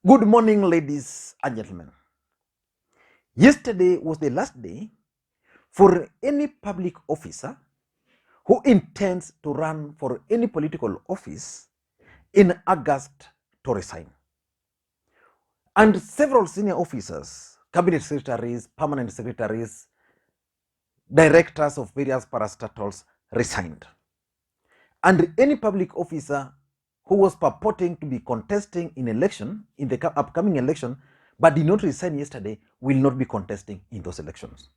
Good morning, ladies and gentlemen. Yesterday was the last day for any public officer who intends to run for any political office in August to resign. And several senior officers, cabinet secretaries, permanent secretaries, directors of various parastatals resigned. And any public officer who was purporting to be contesting in the upcoming election, but did not resign yesterday, will not be contesting in those elections.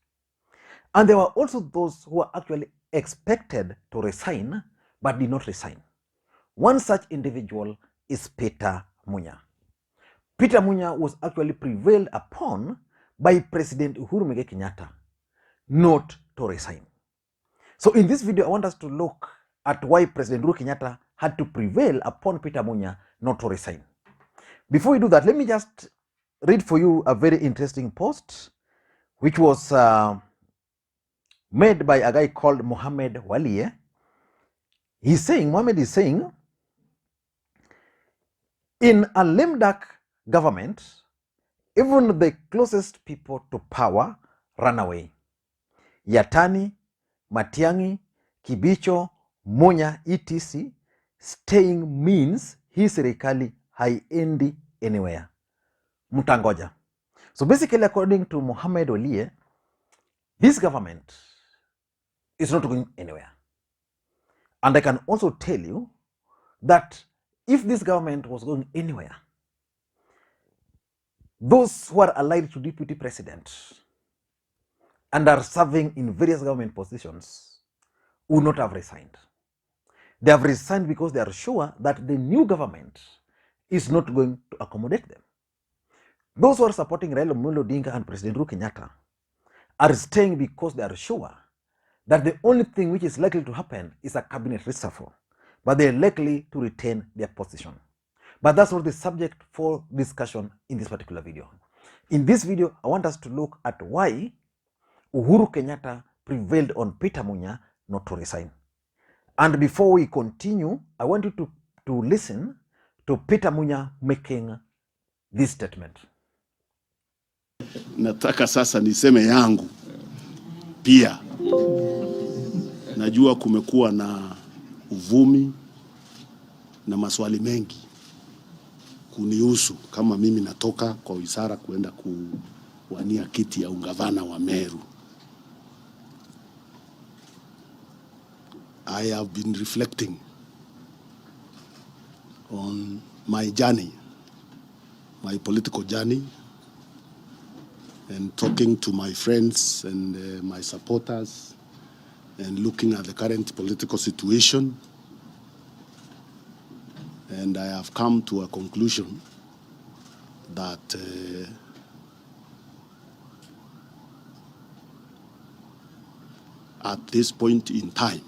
And there were also those who were actually expected to resign, but did not resign. One such individual is Peter Munya. Peter Munya was actually prevailed upon by President Uhuru Kenyatta not to resign. So in this video, I want us to look at why President Uhuru Kenyatta had to prevail upon Peter Munya not to resign. Before we do that, let me just read for you a very interesting post which was made by a guy called Mohammed Walie. Mohammed is saying, in a lame duck government, even the closest people to power run away. Yatani, Matiang'i, Kibicho, Munya, etc. Staying means hii serikali haiendi anywhere. Mtangoja. So basically, according to Mohammed Walie, this government is not going anywhere. And I can also tell you that if this government was going anywhere, those who are allied to deputy president and are serving in various government positions would not have resigned. They have resigned because they are sure that the new government is not going to accommodate them. Those who are supporting Raila Odinga and President Uhuru Kenyatta are staying because they are sure that the only thing which is likely to happen is a cabinet reshuffle, but they are likely to retain their position. But that's not the subject for discussion in this particular video. In this video, I want us to look at why Uhuru Kenyatta prevailed on Peter Munya not to resign. And before we continue, I want you to listen to Peter Munya making this statement. Nataka sasa niseme yangu pia. Najua kumekuwa na uvumi na maswali mengi kunihusu kama mimi natoka kwa wizara kuenda kuwania kiti ya ungavana wa Meru. I have been reflecting on my journey, my political journey, and talking to my friends and my supporters and looking at the current political situation. And I have come to a conclusion that at this point in time,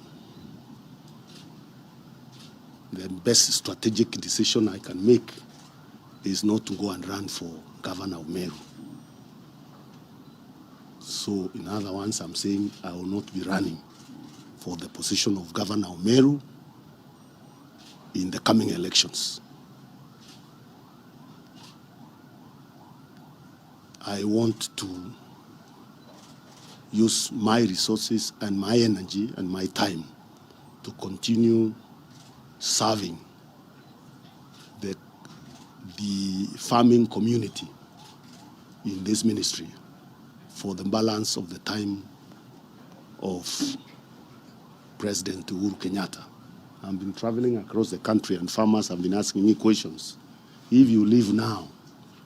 the best strategic decision I can make is not to go and run for Governor of Meru. So in other words, I'm saying I will not be running for the position of Governor of Meru in the coming elections. I want to use my resources and my energy and my time to continue serving the farming community in this ministry for the balance of the time of President Uhuru Kenyatta. I've been traveling across the country and farmers have been asking me questions. If you leave now,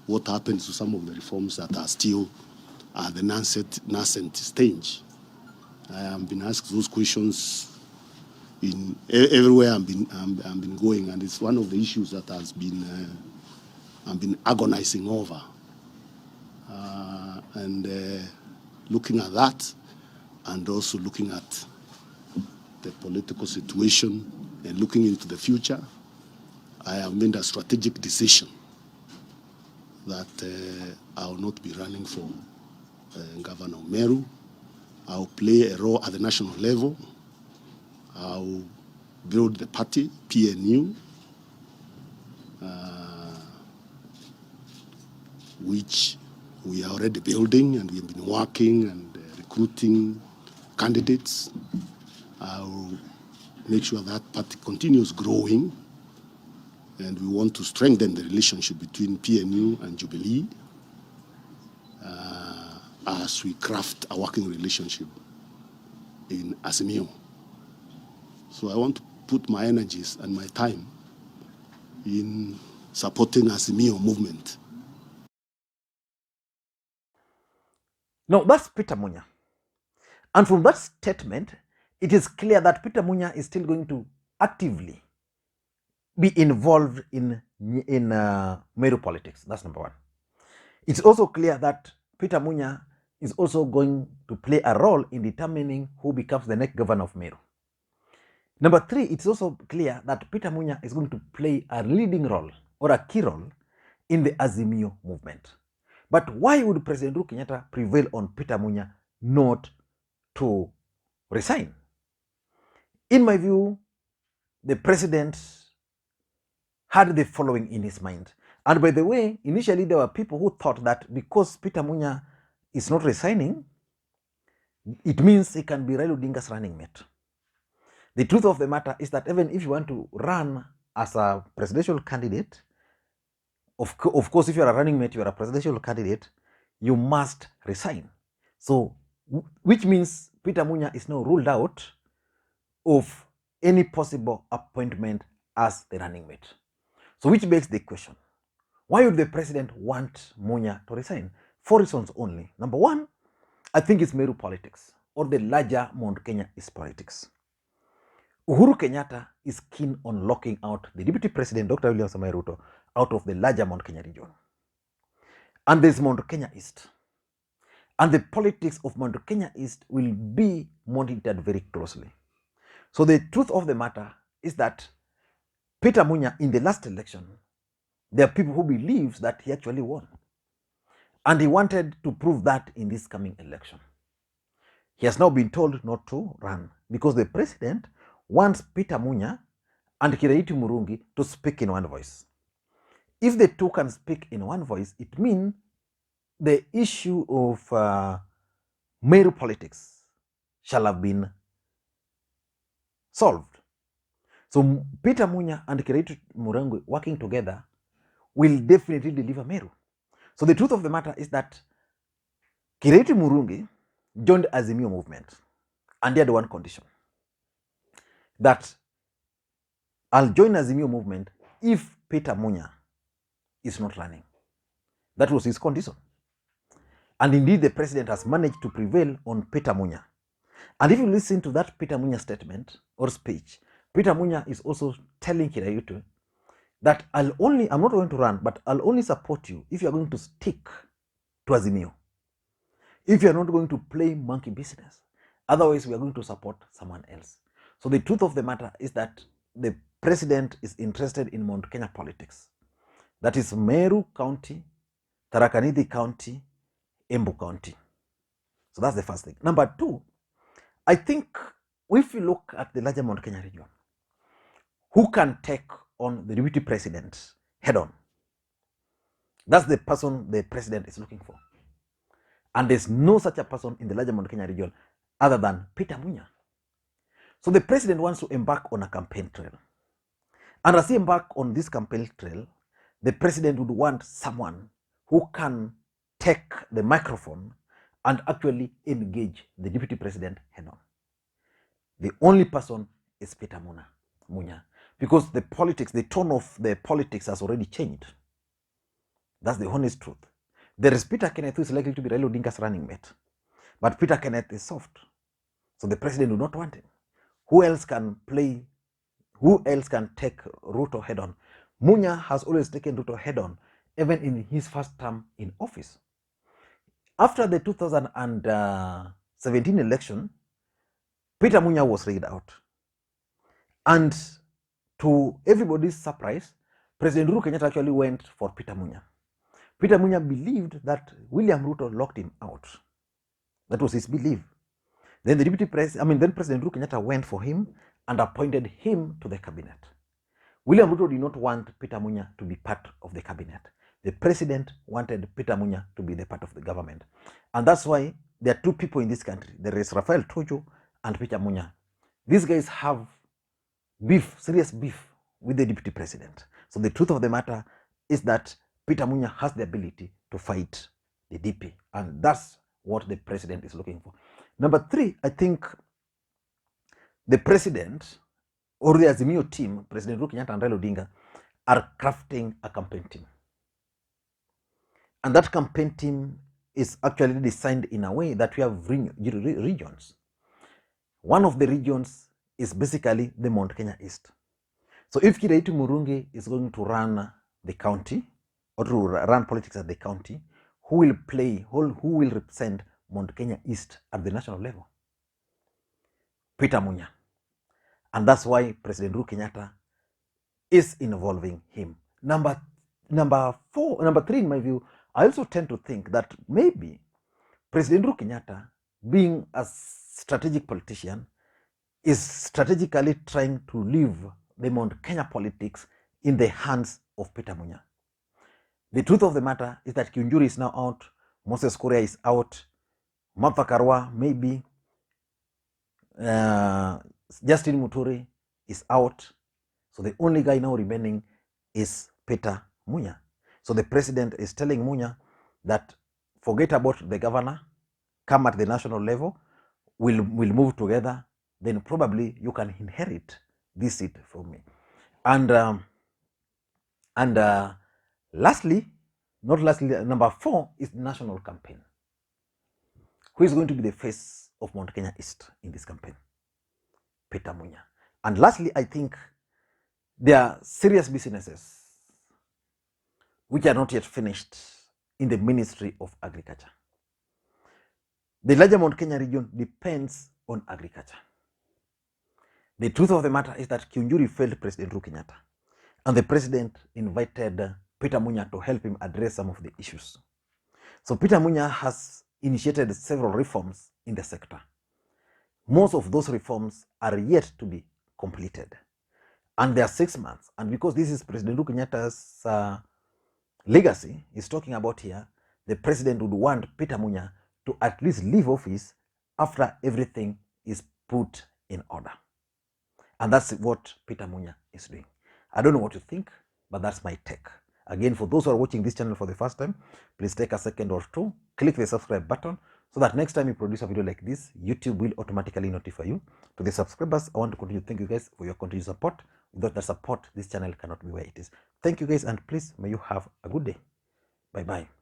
what happens to some of the reforms that are still at the nascent stage? I have been asked those questions in everywhere I've been going, and it's one of the issues that has been I've been agonizing over, and looking at that, and also looking at the political situation and looking into the future. I have made a strategic decision that I will not be running for Governor Meru. I will play a role at the national level. I will build the party, PNU, which we are already building, and we've been working and recruiting candidates. I'll make sure that party continues growing, and we want to strengthen the relationship between PNU and Jubilee as we craft a working relationship in Azimio. So I want to put my energies and my time in supporting Azimio movement. Now, that's Peter Munya. And from that statement, it is clear that Peter Munya is still going to actively be involved in Meru politics. That's number one. It's also clear that Peter Munya is also going to play a role in determining who becomes the next governor of Meru. Number three, it's also clear that Peter Munya is going to play a leading role or a key role in the Azimio movement. But why would President Uhuru Kenyatta prevail on Peter Munya not to resign? In my view, the president had the following in his mind. And by the way, initially there were people who thought that because Peter Munya is not resigning, it means he can be Raila Odinga's running mate. The truth of the matter is that even if you want to run as a presidential candidate, of course, if you're a running mate, you're a presidential candidate, you must resign. So, which means Peter Munya is now ruled out of any possible appointment as the running mate. So, which begs the question, why would the president want Munya to resign? 4 reasons only. Number one, I think it's Meru politics, or the larger Mount Kenya is politics. Uhuru Kenyatta is keen on locking out the Deputy President, Dr. William Samoei Ruto, out of the larger Mount Kenya region. And there's Mount Kenya East. And the politics of Mount Kenya East will be monitored very closely. So the truth of the matter is that Peter Munya, in the last election, there are people who believe that he actually won. And he wanted to prove that in this coming election. He has now been told not to run because the president wants Peter Munya and Kiraitu Murungi to speak in one voice. If the two can speak in one voice, it means the issue of Meru politics shall have been solved. So Peter Munya and Kiraitu Murungi working together will definitely deliver Meru. So the truth of the matter is that Kiraitu Murungi joined Azimio movement, and he had one condition, that I'll join Azimio movement if Peter Munya is not running. That was his condition. And indeed, the president has managed to prevail on Peter Munya. And if you listen to that Peter Munya statement or speech, Peter Munya is also telling Kiraitu that I'm not going to run, but I'll only support you if you're going to stick to Azimio. If you're not going to play monkey business, otherwise we are going to support someone else. So the truth of the matter is that the president is interested in Mount Kenya politics. That is Meru County, Tharaka Nithi County, Embu County. So that's the first thing. Number two, I think if you look at the larger Mount Kenya region, who can take on the deputy president head on? That's the person the president is looking for. And there's no such a person in the larger Mount Kenya region other than Peter Munya. So the president wants to embark on a campaign trail. And as he embarks on this campaign trail, the president would want someone who can take the microphone and actually engage the deputy president head on. The only person is Peter Munya. Because the politics, the tone of the politics has already changed. That's the honest truth. There is Peter Kenneth, who is likely to be Raila Odinga's running mate. But Peter Kenneth is soft. So the president will not want him. Who else can take Ruto head on? Munya has always taken Ruto head on, even in his first term in office. After the 2017 election, Peter Munya was rigged out. And to everybody's surprise, President Uhuru Kenyatta actually went for Peter Munya. Peter Munya believed that William Ruto locked him out. That was his belief. Then President Uhuru Kenyatta went for him and appointed him to the cabinet. William Ruto did not want Peter Munya to be part of the cabinet The president wanted Peter Munya to be the part of the government. And that's why there are two people in this country. There is Rafael Tuju and Peter Munya. These guys have beef, serious beef with the deputy president. So the truth of the matter is that Peter Munya has the ability to fight the DP. And that's what the president is looking for. Number three, I think the president or the Azimio team, President Uhuru Kenyatta and Raila Odinga, are crafting a campaign team. And that campaign team is actually designed in a way that we have regions. One of the regions is basically the Mount Kenya East. So if Kiraitu Murungi is going to run the county or to run politics at the county, who will represent Mount Kenya East at the national level? Peter Munya. And that's why President Uhuru Kenyatta is involving him. Number three, in my view, I also tend to think that maybe President Uhuru Kenyatta, being a strategic politician, is strategically trying to leave the Mount Kenya politics in the hands of Peter Munya. The truth of the matter is that Kiunjuri is now out, Moses Kuria is out, Martha Karua maybe, Justin Muturi is out. So the only guy now remaining is Peter Munya. So the president is telling Munya that forget about the governor, come at the national level, we'll move together, then probably you can inherit this seat from me. And lastly, number four is the national campaign. Who is going to be the face of Mount Kenya East in this campaign? Peter Munya. And lastly, I think there are serious businesses which are not yet finished in the Ministry of Agriculture. The larger Mount Kenya region depends on agriculture. The truth of the matter is that Kiunjuri failed President Uhuru Kenyatta, and the president invited Peter Munya to help him address some of the issues. So Peter Munya has initiated several reforms in the sector. Most of those reforms are yet to be completed. And they are 6 months. And because this is President Uhuru Kenyatta's legacy he's talking about here, the president would want Peter Munya to at least leave office after everything is put in order. And that's what Peter Munya is doing. I don't know what you think, but that's my take. Again, for those who are watching this channel for the first time, please take a second or two, click the subscribe button so that next time you produce a video like this, YouTube will automatically notify you. To the subscribers, I want to continue to thank you guys for your continued support. Without the support, this channel cannot be where it is. Thank you guys, and please, may you have a good day. Bye-bye.